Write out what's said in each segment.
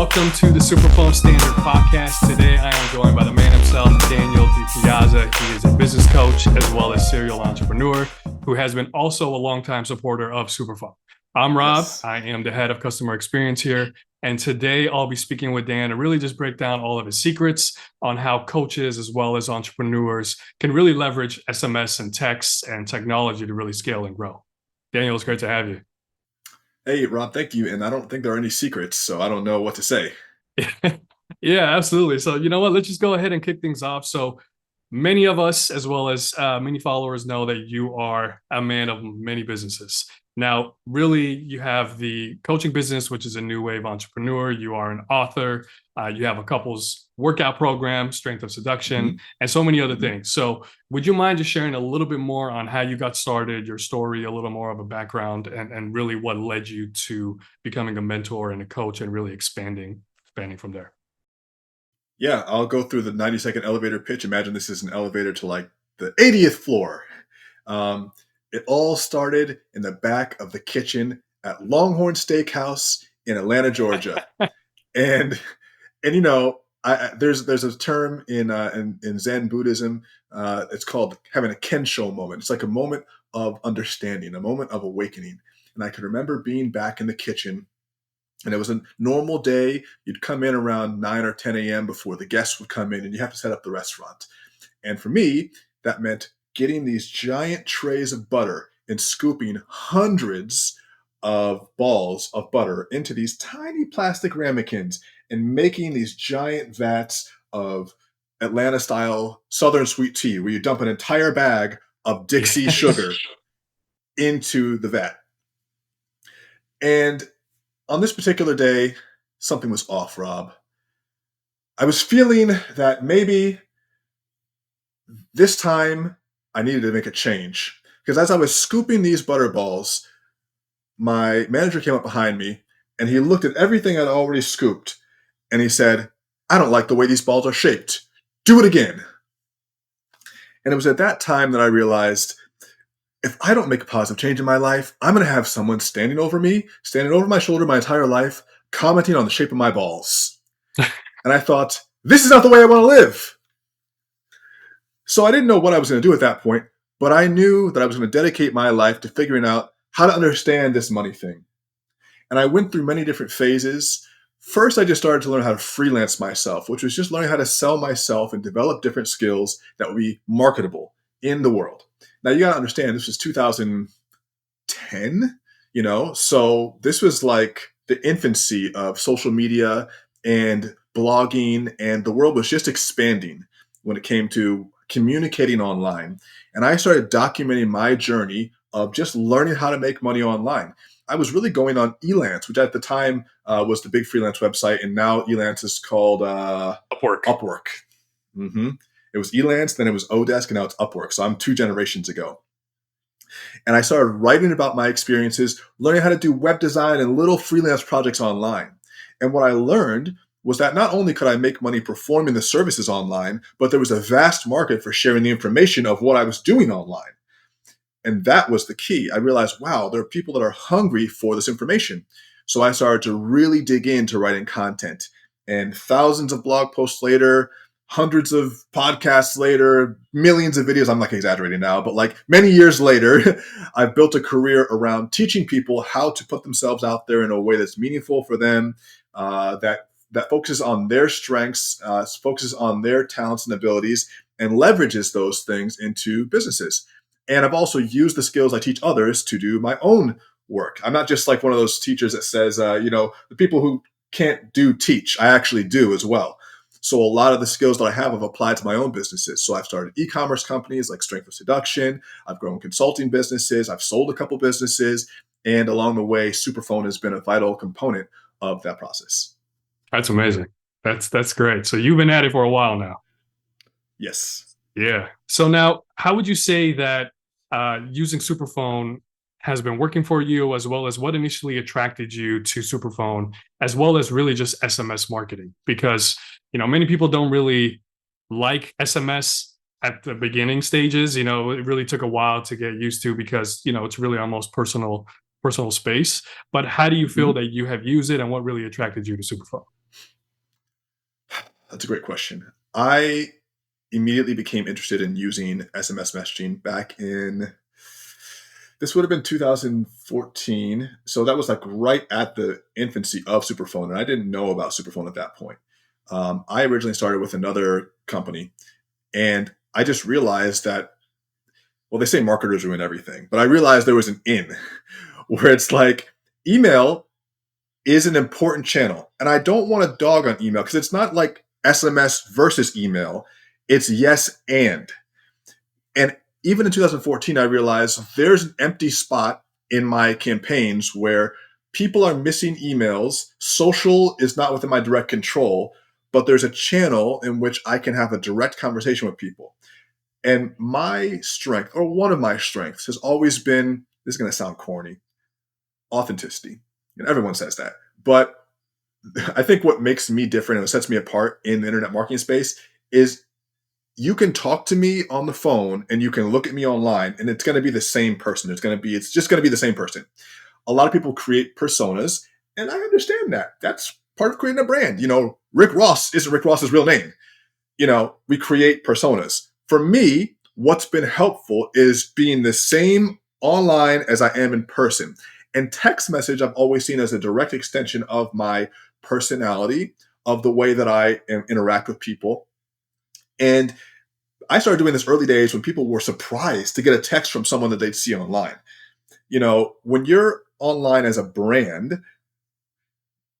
Welcome to the SuperPhone Standard podcast. Today, I am joined by the man himself, Daniel DiPiazza. He is a business coach as well as serial entrepreneur who has been also a longtime supporter of SuperPhone. I'm Rob. Yes. I am the head of customer experience here. And today, I'll be speaking with Dan to really just break down all of his secrets on how coaches as well as entrepreneurs can really leverage SMS and text and technology to really scale and grow. Daniel, it's great to have you. Hey, Rob, thank you. And I don't think there are any secrets, so I don't know what to say. Yeah, absolutely. So, you know what? Let's just go ahead and kick things off. So, many of us, as well as many followers, know that you are a man of many businesses. Now, really, you have the coaching business, which is a new wave entrepreneur. You are an author. You have a couples workout program, Strength of Seduction, Mhm, and so many other mhm. things. So, would you mind just sharing a little bit more on how you got started, your story, a little more of a background, and really what led you to becoming a mentor and a coach and really expanding from there? Yeah, I'll go through the 90-second elevator pitch. Imagine this is an elevator to like the 80th floor. Um, it all started in the back of the kitchen at Longhorn Steakhouse in Atlanta, Georgia. And and there's a term in Zen Buddhism. It's called having a kensho moment. It's like a moment of understanding, a moment of awakening. And I can remember being back in the kitchen, and it was a normal day. You'd come in around 9 or 10 a.m. before the guests would come in, and you have to set up the restaurant. And for me, that meant getting these giant trays of butter and scooping hundreds of balls of butter into these tiny plastic ramekins and making these giant vats of Atlanta style Southern sweet tea, where you dump an entire bag of Dixie sugar into the vat. And on this particular day, something was off, Rob. I was feeling that maybe this time I needed to make a change. Because as I was scooping these butter balls, my manager came up behind me and he looked at everything I'd already scooped and he said, "I don't like the way these balls are shaped. Do it again." And it was at that time that I realized, if I don't make a positive change in my life, I'm going to have someone standing over me, standing over my shoulder my entire life, commenting on the shape of my balls. And I thought, this is not the way I want to live. So I didn't know what I was going to do at that point, but I knew that I was going to dedicate my life to figuring out how to understand this money thing. And I went through many different phases. First, I just started to learn how to freelance myself, which was just learning how to sell myself and develop different skills that would be marketable in the world. Now, you got to understand, this was 2010, so this was like the infancy of social media and blogging, and the world was just expanding when it came to communicating online. And I started documenting my journey of just learning how to make money online. I was really going on Elance, which at the time was the big freelance website, and now Elance is called Upwork. Upwork. Mm-hmm. It was Elance, then it was Odesk, and now it's Upwork. So I'm 2 generations ago. And I started writing about my experiences, learning how to do web design and little freelance projects online. And what I learned was that not only could I make money performing the services online, but there was a vast market for sharing the information of what I was doing online. And that was the key. I realized, wow, there are people that are hungry for this information. So I started to really dig into writing content. And thousands of blog posts later, hundreds of podcasts later, millions of videos, I'm like exaggerating now, but like many years later, I've built a career around teaching people how to put themselves out there in a way that's meaningful for them, that focuses on their strengths, focuses on their talents and abilities, and leverages those things into businesses. And I've also used the skills I teach others to do my own work. I'm not just like one of those teachers that says, the people who can't do teach. I actually do as well. So a lot of the skills that I have I've applied to my own businesses. So I've started e-commerce companies like Strength of Seduction. I've grown consulting businesses. I've sold a couple businesses. And along the way, SuperPhone has been a vital component of that process. That's amazing. That's great. So you've been at it for a while now. Yes. Yeah. So now, how would you say that using SuperPhone has been working for you, as well as what initially attracted you to SuperPhone, as well as really just SMS marketing? Because many people don't really like SMS at the beginning stages. It really took a while to get used to because it's really almost personal space. But how do you feel Mhm. that you have used it, and what really attracted you to SuperPhone? That's a great question. I immediately became interested in using SMS messaging back in this would have been 2014. So that was like right at the infancy of Superphone, and I didn't know about Superphone at that point. I originally started with another company, and I just realized that, well, they say marketers ruin everything, but I realized there was an in where it's like email is an important channel. And I don't want to dog on email because it's not like SMS versus email. It's yes and. And even in 2014, I realized there's an empty spot in my campaigns where people are missing emails. Social is not within my direct control, but there's a channel in which I can have a direct conversation with people. And my strength, or one of my strengths, has always been, this is going to sound corny, authenticity. And everyone says that. But I think what makes me different and what sets me apart in the internet marketing space is you can talk to me on the phone and you can look at me online and it's going to be the same person. It's just going to be the same person. A lot of people create personas, and I understand that. That's part of creating a brand. Rick Ross isn't Rick Ross's real name. We create personas. For me, what's been helpful is being the same online as I am in person. And text message I've always seen as a direct extension of my personality, of the way that I interact with people. And I started doing this early days when people were surprised to get a text from someone that they'd see online. When you're online as a brand,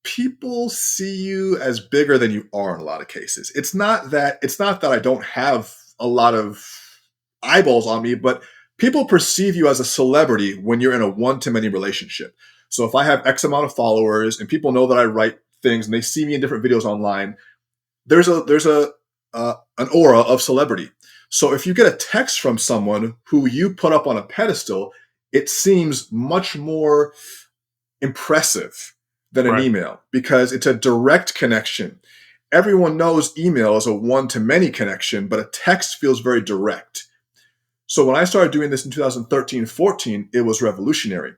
people see you as bigger than you are in a lot of cases. It's not that I don't have a lot of eyeballs on me, but people perceive you as a celebrity when you're in a one-to-many relationship. So if I have X amount of followers and people know that I write things and they see me in different videos online, there's an aura of celebrity. So if you get a text from someone who you put up on a pedestal, it seems much more impressive than an Right. email because it's a direct connection. Everyone knows email is a one-to-many connection, but a text feels very direct. So when I started doing this in 2013-14, it was revolutionary.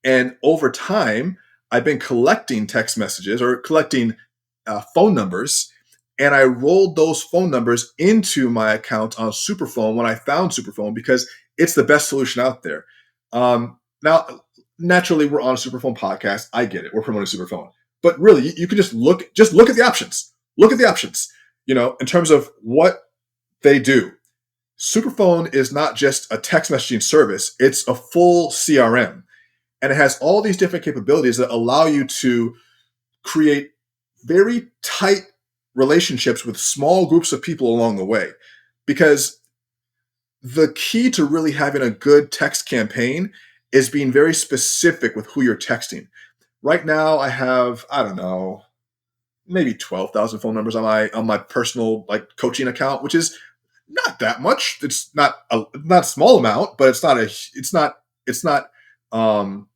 And over time, I've been collecting text messages or collecting phone numbers, and I rolled those phone numbers into my account on Superphone when I found Superphone because it's the best solution out there. Now, naturally, we're on a Superphone podcast. I get it. We're promoting Superphone. But really, you can just look at the options. Look at the options, in terms of what they do. Superphone is not just a text messaging service. It's a full CRM. And it has all these different capabilities that allow you to create very tight relationships with small groups of people along the way. Because the key to really having a good text campaign is being very specific with who you're texting. Right now, I have, I don't know, maybe 12,000 phone numbers on my personal coaching account, which is not that much. It's not a small amount, but it's not the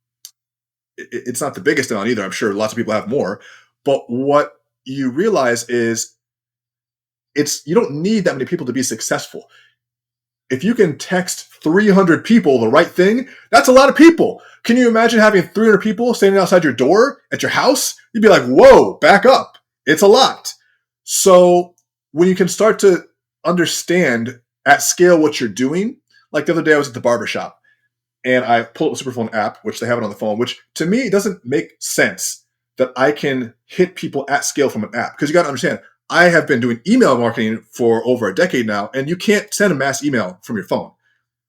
biggest amount either. I'm sure lots of people have more. But what you realize is you don't need that many people to be successful. If you can text 300 people the right thing, that's a lot of people. Can you imagine having 300 people standing outside your door at your house? You'd be like, whoa, back up. It's a lot. So when you can start to understand at scale what you're doing, like the other day I was at the barbershop and I pulled up the Superphone app, which they have it on the phone, which to me, it doesn't make sense that I can hit people at scale from an app. Because you got to understand, I have been doing email marketing for over a decade now, and you can't send a mass email from your phone.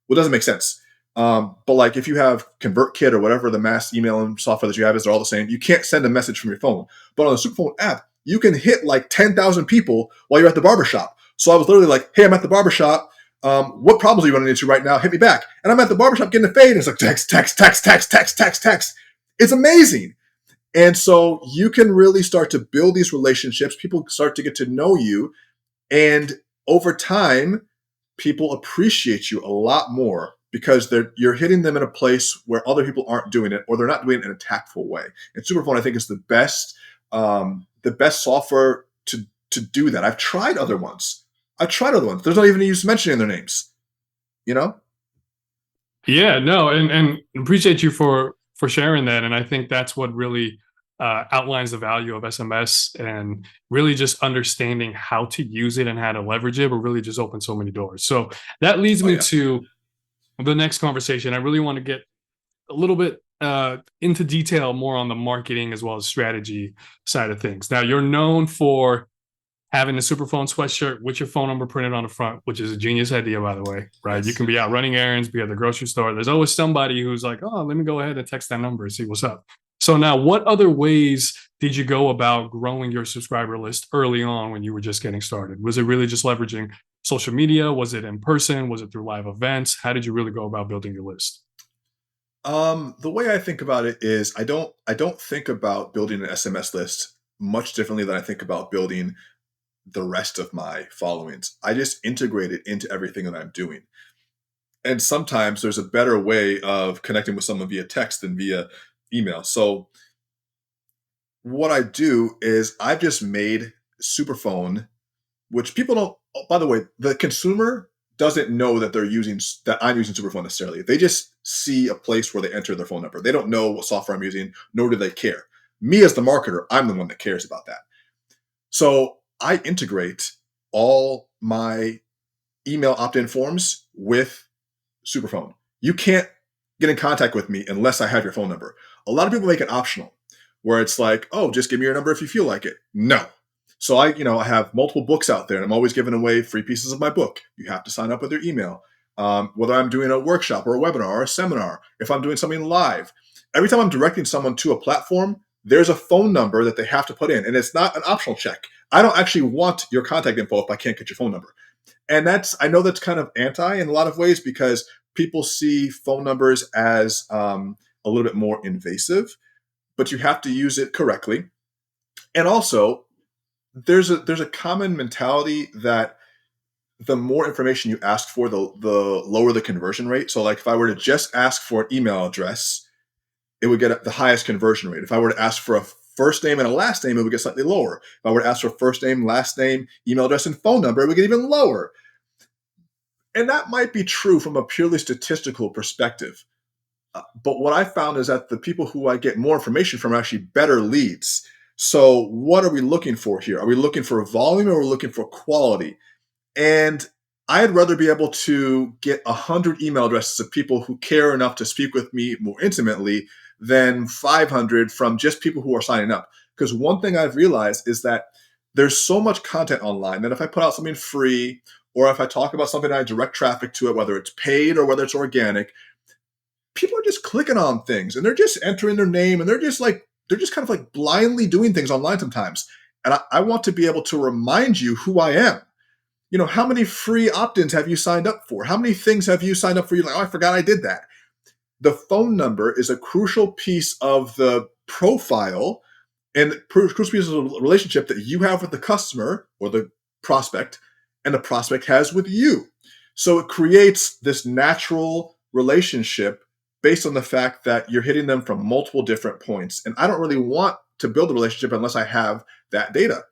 Well, it doesn't make sense. But if you have ConvertKit or whatever the mass email software that you have is, they're all the same. You can't send a message from your phone. But on the Superphone app, you can hit 10,000 people while you're at the barbershop. So I was literally like, hey, I'm at the barbershop. What problems are you running into right now? Hit me back. And I'm at the barbershop getting a fade. And it's like text, text, text, text, text, text, text. It's amazing. And so you can really start to build these relationships. People start to get to know you. And over time, people appreciate you a lot more because you're hitting them in a place where other people aren't doing it, or they're not doing it in a tactful way. And Superphone, I think, is the best software to do that. I've tried other ones. There's not even use mentioning their names. Yeah, no, and appreciate you for sharing that. And I think that's what really outlines the value of SMS and really just understanding how to use it and how to leverage it, but really just open so many doors. So that leads Oh me yeah. to the next conversation. I really want to get a little bit into detail more on the marketing as well as strategy side of things. Now, you're known for having a Superphone sweatshirt with your phone number printed on the front, which is a genius idea, by the way, right? You Yes. can be out running errands, be at the grocery store. There's always somebody who's like, oh, let me go ahead and text that number and see what's up. So now, what other ways did you go about growing your subscriber list early on when you were just getting started? Was it really just leveraging social media? Was it in person? Was it through live events? How did you really go about building your list? The way I think about it is I don't think about building an SMS list much differently than I think about building the rest of my followings. I just integrate it into everything that I'm doing. And sometimes there's a better way of connecting with someone via text than via email. So what I do is I've just made Superphone, which people don't. Oh, by the way, the consumer doesn't know that that I'm using Superphone necessarily. They just see a place where they enter their phone number. They don't know what software I'm using, nor do they care. Me as the marketer, I'm the one that cares about that. So I integrate all my email opt-in forms with Superphone. You can't get in contact with me unless I have your phone number. A lot of people make it optional, where it's like, oh, just give me your number if you feel like it. No. So I have multiple books out there, and I'm always giving away free pieces of my book. You have to sign up with your email. Whether I'm doing a workshop or a webinar or a seminar, if I'm doing something live, every time I'm directing someone to a platform, there's a phone number that they have to put in, and it's not an optional check. I don't actually want your contact info if I can't get your phone number. And I know that's kind of anti in a lot of ways because people see phone numbers as a little bit more invasive, but you have to use it correctly. And also, there's a common mentality that the more information you ask for, the lower the conversion rate. So, like if I were to just ask for an email address, it would get the highest conversion rate. If I were to ask for a first name and a last name, it would get slightly lower. If I were to ask for first name, last name, email address, and phone number, it would get even lower. And that might be true from a purely statistical perspective. But what I found is that the people who I get more information from are actually better leads. So what are we looking for here? Are we looking for volume or are we looking for quality? And I'd rather be able to get 100 email addresses of people who care enough to speak with me more intimately than 500 from just people who are signing up. Because one thing I've realized is that there's so much content online that if I put out something free or if I talk about something and I direct traffic to it, whether it's paid or whether it's organic, people are just clicking on things and they're just entering their name and they're just kind of like blindly doing things online sometimes. And I want to be able to remind you who I am. How many free opt-ins have you signed up for? How many things have you signed up for? You're like, oh, I forgot I did that. The phone number is a crucial piece of the profile and crucial piece of the relationship that you have with the customer or the prospect and the prospect has with you. So it creates this natural relationship based on the fact that you're hitting them from multiple different points. And I don't really want to build a relationship unless I have that data.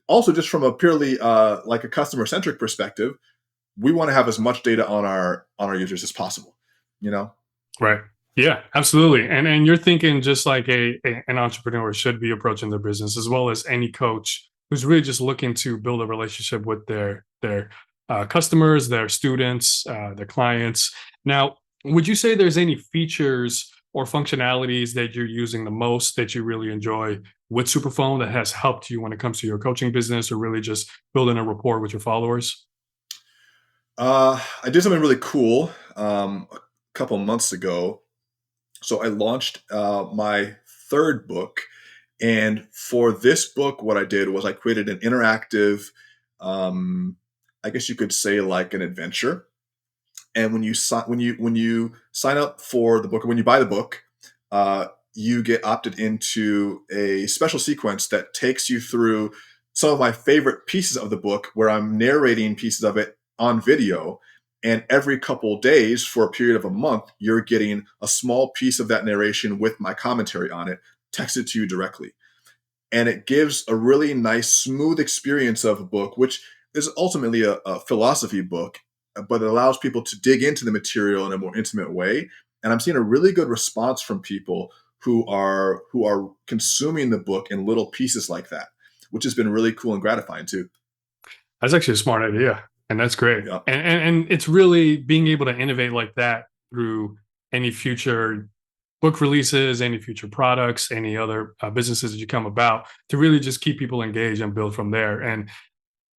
Also, just from a purely like a customer-centric perspective, we want to have as much data on our users as possible. You know? Right. Yeah, absolutely. And you're thinking just like an entrepreneur should be approaching their business, as well as any coach who's really just looking to build a relationship with their customers, their students, their clients. Now, would you say there's any features or functionalities that you're using the most that you really enjoy with Superphone that has helped you when it comes to your coaching business or really just building a rapport with your followers? I did something really cool a couple months ago. So I launched my third book. And for this book, what I did was I created an interactive, I guess you could say like an adventure. And when you sign up for the book or when you buy the book, you get opted into a special sequence that takes you through some of my favorite pieces of the book, where I'm narrating pieces of it on video. And every couple days for a period of a month, you're getting a small piece of that narration with my commentary on it texted to you directly. And it gives a really nice, smooth experience of a book, which is ultimately a philosophy book, but it allows people to dig into the material in a more intimate way. And I'm seeing a really good response from people who are consuming the book in little pieces like that, which has been really cool and gratifying too. That's actually a smart idea, and that's great. Yeah. And it's really being able to innovate like that through any future book releases, any future products, any other businesses that you come about to really just keep people engaged and build from there. And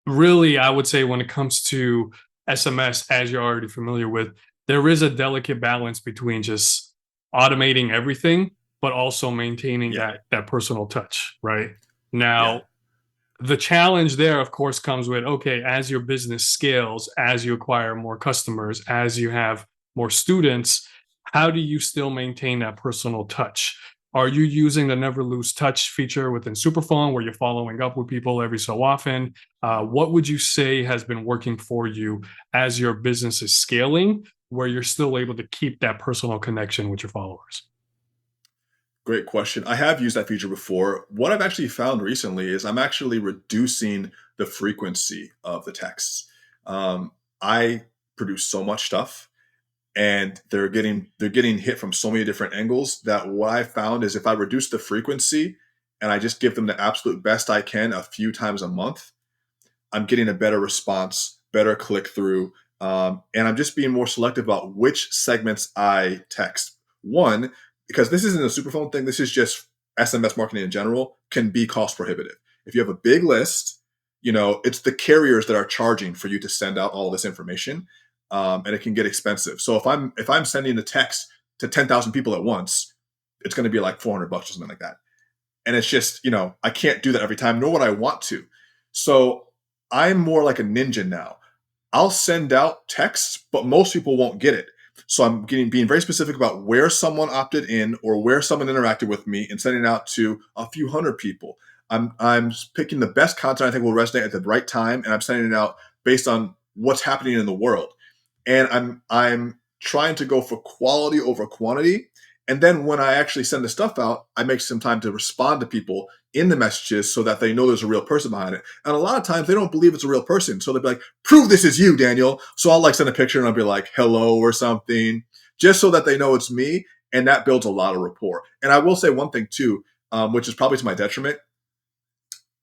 really, I would say when it comes to SMS, as you're already familiar with, there is a delicate balance between just automating everything, but also maintaining Yeah. that personal touch, right? Yeah. Now, the challenge there, of course, comes with okay, as your business scales, as you acquire more customers, as you have more students, how do you still maintain that personal touch? Are you using the never lose touch feature within Superphone where you're following up with people every so often? What would you say has been working for you as your business is scaling, where you're still able to keep that personal connection with your followers? Great question. I have used that feature before. What I've actually found recently is I'm actually reducing the frequency of the texts. I produce so much stuff, and they're getting hit from so many different angles that what I found is if I reduce the frequency and I just give them the absolute best I can a few times a month, I'm getting a better response, better click through, and I'm just being more selective about which segments I text. One, because this isn't a superphone thing, this is just SMS marketing in general, can be cost prohibitive. If you have a big list, it's the carriers that are charging for you to send out all this information, and it can get expensive. So if I'm sending a text to 10,000 people at once, it's going to be like $400 or something like that. And it's just, I can't do that every time, nor would I want to. So I'm more like a ninja now. I'll send out texts, but most people won't get it. So I'm being very specific about where someone opted in or where someone interacted with me and sending out to a few hundred people. I'm picking the best content I think will resonate at the right time, and I'm sending it out based on what's happening in the world. And I'm trying to go for quality over quantity. And then when I actually send the stuff out, I make some time to respond to people in the messages so that they know there's a real person behind it. And a lot of times they don't believe it's a real person. So they'll be like, prove this is you, Daniel. So I'll send a picture and I'll be like, hello or something, just so that they know it's me. And that builds a lot of rapport. And I will say one thing too, which is probably to my detriment.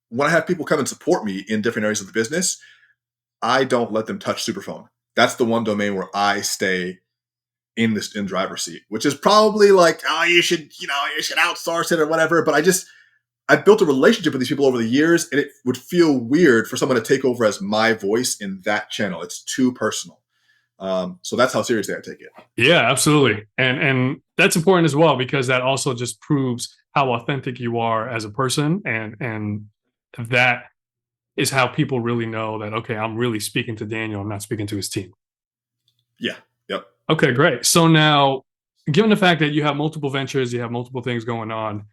When I have people come and support me in different areas of the business, I don't let them touch Superphone. That's the one domain where I stay in driver's seat, which is probably like, oh, you should outsource it or whatever. But I built a relationship with these people over the years, and it would feel weird for someone to take over as my voice in that channel. It's too personal. So that's how seriously I take it. Yeah, absolutely. And that's important as well because that also just proves how authentic you are as a person and that is how people really know that okay, I'm really speaking to Daniel, I'm not speaking to his team. Yeah. Yep. Okay, great. So now given the fact that you have multiple ventures, you have multiple things going on,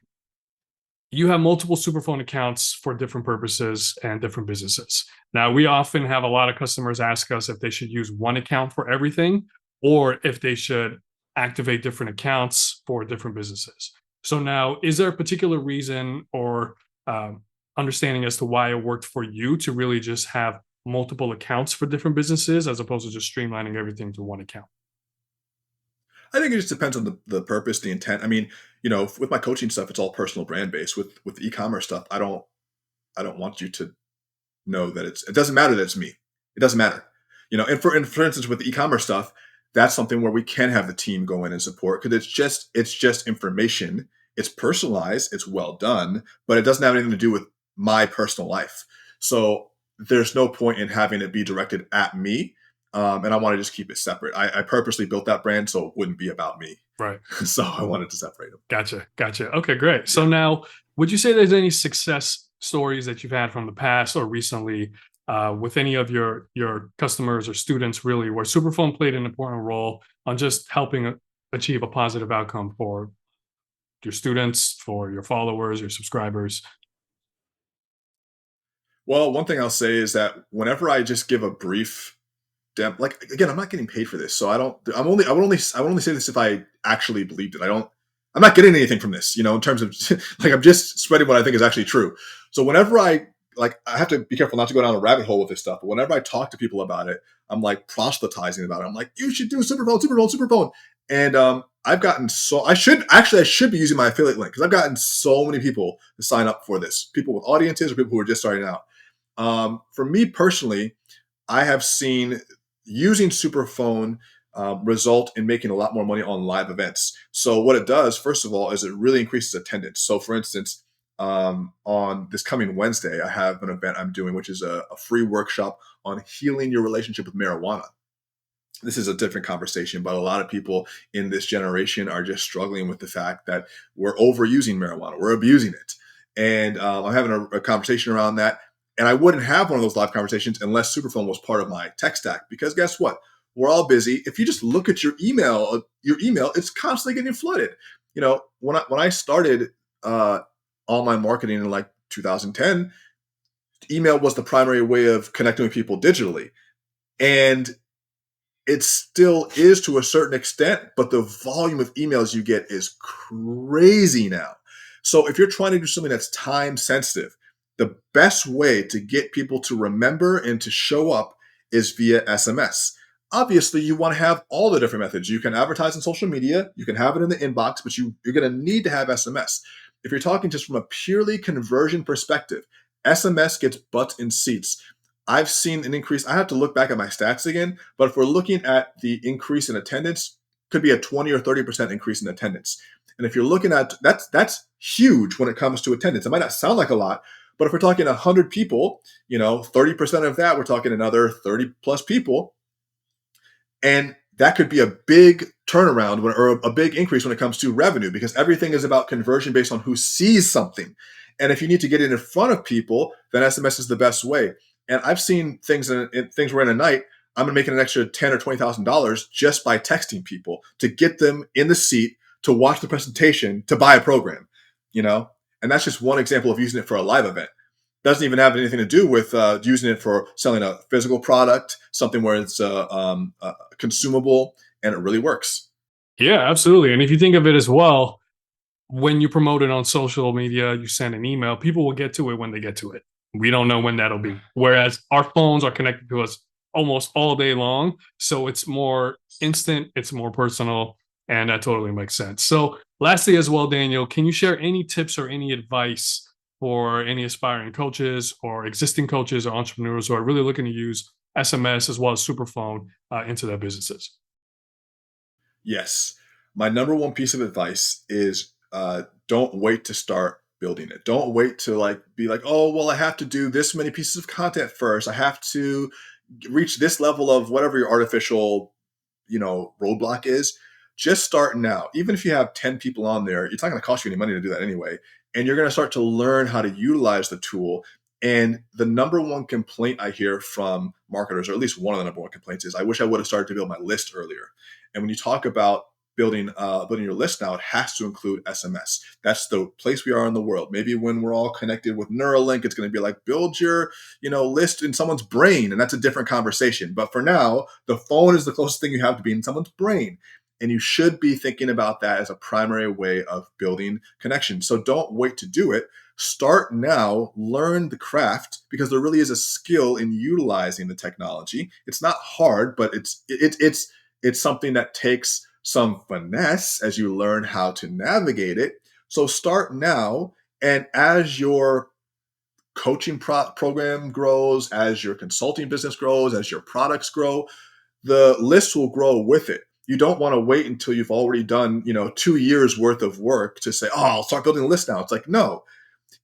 you have multiple Superphone accounts for different purposes and different businesses. Now, we often have a lot of customers ask us if they should use one account for everything or if they should activate different accounts for different businesses. So, now, is there a particular reason or understanding as to why it worked for you to really just have multiple accounts for different businesses as opposed to just streamlining everything to one account? I think it just depends on the purpose, the intent. I mean, with my coaching stuff, it's all personal brand based. With e-commerce stuff, I don't want you to know that it doesn't matter that it's me. It doesn't matter. And for instance, with the e-commerce stuff, that's something where we can have the team go in and support because it's just information. It's personalized, it's well done, but it doesn't have anything to do with my personal life. So there's no point in having it be directed at me. And I want to just keep it separate. I purposely built that brand so it wouldn't be about me. Right. So I wanted to separate them. Gotcha. Gotcha. Okay, great. So Yeah. now, would you say there's any success stories that you've had from the past or recently with any of your customers or students, really, where Superphone played an important role on just helping achieve a positive outcome for your students, for your followers, your subscribers? Well, one thing I'll say is that whenever I just give a brief like again, I'm not getting paid for this, so I don't. I would only say this if I actually believed it. I'm not getting anything from this, in terms of like I'm just spreading what I think is actually true. So whenever I have to be careful not to go down a rabbit hole with this stuff. But whenever I talk to people about it, I'm like proselytizing about it. I'm like, you should do Superphone, Superphone, Superphone. And I've gotten so I should be using my affiliate link because I've gotten so many people to sign up for this. People with audiences or people who are just starting out. For me personally, I have seen using Superphone result in making a lot more money on live events. So what it does, first of all, is it really increases attendance. So for instance, on this coming Wednesday, I have an event I'm doing, which is a free workshop on healing your relationship with marijuana. This is a different conversation, but a lot of people in this generation are just struggling with the fact that we're overusing marijuana, we're abusing it. And I'm having a conversation around that. And I wouldn't have one of those live conversations unless Superphone was part of my tech stack. Because guess what? We're all busy. If you just look at your email, it's constantly getting flooded. When I started online marketing in like 2010, email was the primary way of connecting with people digitally. And it still is to a certain extent, but the volume of emails you get is crazy now. So if you're trying to do something that's time sensitive, the best way to get people to remember and to show up is via SMS. Obviously, you want to have all the different methods. You can advertise on social media, you can have it in the inbox, but you're going to need to have SMS. If you're talking just from a purely conversion perspective, SMS gets butts in seats. I've seen an increase. I have to look back at my stats again, but if we're looking at the increase in attendance, could be a 20 or 30% increase in attendance. And if you're looking at that's huge when it comes to attendance. It might not sound like a lot, but if we're talking 100 people, 30% of that, we're talking another 30 plus people. And that could be a big turnaround or a big increase when it comes to revenue, because everything is about conversion based on who sees something. And if you need to get it in front of people, then SMS is the best way. And I've seen things where in a night, I'm gonna make an extra $10,000 or $20,000 just by texting people to get them in the seat to watch the presentation to buy a program, And that's just one example of using it for a live event. Doesn't even have anything to do with using it for selling a physical product, something where it's consumable and it really works. Yeah, absolutely. And if you think of it as well, when you promote it on social media, you send an email, people will get to it when they get to it. We don't know when that'll be. Whereas our phones are connected to us almost all day long. So it's more instant, it's more personal, and that totally makes sense. So, lastly, as well, Daniel, can you share any tips or any advice for any aspiring coaches or existing coaches or entrepreneurs who are really looking to use SMS as well as Superphone into their businesses? Yes. My number one piece of advice is don't wait to start building it. Don't wait to be like, oh, well, I have to do this many pieces of content first. I have to reach this level of whatever your artificial, roadblock is. Just start now. Even if you have 10 people on there, it's not going to cost you any money to do that anyway. And you're going to start to learn how to utilize the tool. And the number one complaint I hear from marketers, or at least one of the number one complaints, is I wish I would have started to build my list earlier. And when you talk about building your list now, it has to include SMS. That's the place we are in the world. Maybe when we're all connected with Neuralink, it's going to be like build your list in someone's brain, and that's a different conversation. But for now, the phone is the closest thing you have to be in someone's brain. And you should be thinking about that as a primary way of building connection. So don't wait to do it. Start now, learn the craft, because there really is a skill in utilizing the technology. It's not hard, but it's something that takes some finesse as you learn how to navigate it. So start now, and as your coaching program grows, as your consulting business grows, as your products grow, the list will grow with it. You don't want to wait until you've already done 2 years worth of work to say, oh, I'll start building a list now. It's like, no.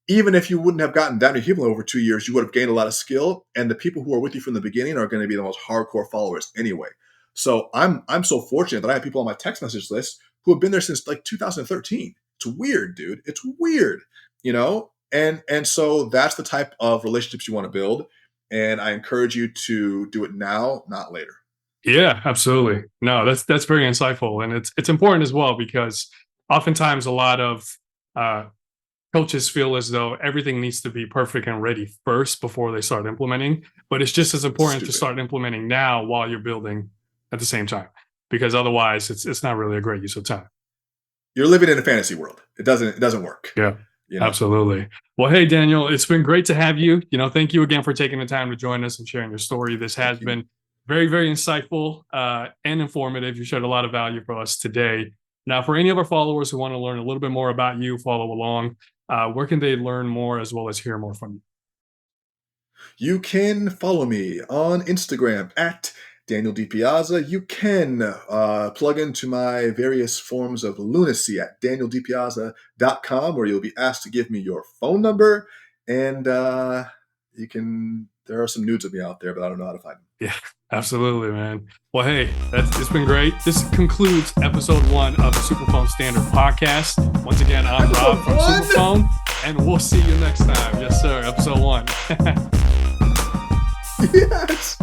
Even if you wouldn't have gotten that many people over 2 years, you would have gained a lot of skill, and the people who are with you from the beginning are going to be the most hardcore followers anyway. So I'm so fortunate that I have people on my text message list who have been there since like 2013. It's weird, dude. It's weird, And so that's the type of relationships you want to build, and I encourage you to do it now, not later. Yeah, absolutely. No, that's very insightful, and it's important as well because oftentimes a lot of uh, coaches feel as though everything needs to be perfect and ready first before they start implementing. But it's just as important to Stupid. start implementing now while you're building at the same time, because otherwise it's not really a great use of time. You're living in a fantasy world. It doesn't work. Yeah, You know. absolutely. Well, hey Daniel, it's been great to have you. Thank you again for taking the time to join us and sharing your story. This has Thank you. been Very, very insightful and informative. You shared a lot of value for us today. Now, for any of our followers who want to learn a little bit more about you, follow along, where can they learn more as well as hear more from you? You can follow me on Instagram at Daniel DiPiazza. You can plug into my various forms of lunacy at danieldipiazza.com, where you'll be asked to give me your phone number. And there are some nudes of me out there, but I don't know how to find them. Yeah, absolutely, man. Well, hey, it's been great. This concludes episode 1 of the SuperPhone Standard podcast. Once again, I'm Rob from SuperPhone, and we'll see you next time. Yes, sir. Episode 1. Yes.